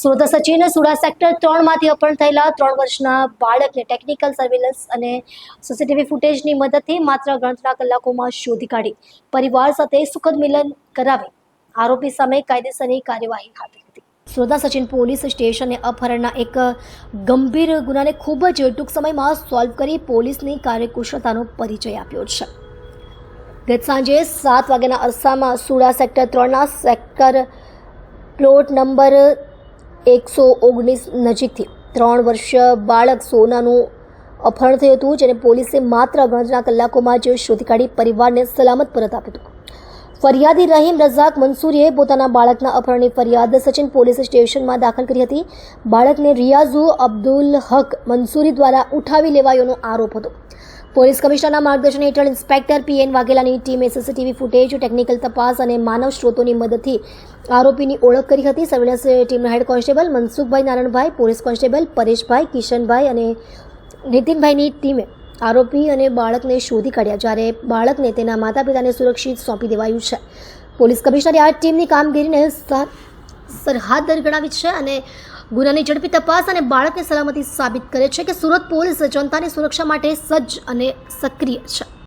Surat Sachin સુડા sector 3માંથી અપહરણ થયેલા 3 વર્ષના બાળકને ટેકનિકલ સર્વેલન્સ અને સીસીટીવી ફૂટેજની મદદથી માત્ર ગણતરીના કલાકોમાં શોધી કાઢી પરિવાર સાથે સુખદ મિલન કરાવી આરોપી સામે કાયદેસરની કાર્યવાહી હાથ ધરી હતી। સુરતના સચિન પોલીસ સ્ટેશને અપહરણના એક ગંભીર ગુનાને ખૂબ જ ટૂંક સમયમાં સોલ્વ કરી પોલીસની કાર્યકુશળતાનો પરિચય આપ્યો છે। ગત સાંજે 7 વાગ્યાના અરસામાં સુડા સેક્ટર 3ના સેક્ટર પ્લોટ નંબર 119 નજીકથી 3 વર્ષીય બાળક સોનાનું અપહરણ થયું હતું, જેને પોલીસે માત્ર ગણતરીના કલાકોમાં જ શોધી કાઢી પરિવારને સલામત પરત આપ્યું હતું। ફરિયાદી રહીમ રઝાક મંસૂરીએ પોતાના બાળકના અપહરણની ફરિયાદ સચિન પોલીસ સ્ટેશનમાં દાખલ કરી હતી। બાળકને રિયાઝુ અબ્દુલ હક મંસૂરી દ્વારા ઉઠાવી લેવાયોનો આરોપ હતો। પોલીસ કમિશનરના માર્ગદર્શન હેઠળ ઇન્સ્પેક્ટર પીએન વાઘેલાની ટીમે સીસીટીવી ફૂટેજ, ટેકનિકલ તપાસ અને માનવ સ્ત્રોતોની મદદથી આરોપીની ઓળખ કરી હતી। સર્વેલન્સ ટીમના head constable Mansukhbhai Naranbhai, police constable Pareshbhai, Kishanbhai અને નીતિનભાઈની ટીમે આરોપી અને બાળકને શોધી કાઢ્યા, જ્યારે બાળકને તેના માતા પિતાને સુરક્ષિત સોંપી દેવાયું છે। પોલીસ કમિશનરે આ ટીમની કામગીરીને સરહદ ગણાવી છે અને ગુનાની ઝડપી તપાસ અને બાળકની સલામતી સાબિત કરે છે કે સુરત પોલીસ જનતાની સુરક્ષા માટે સજ્જ અને સક્રિય છે।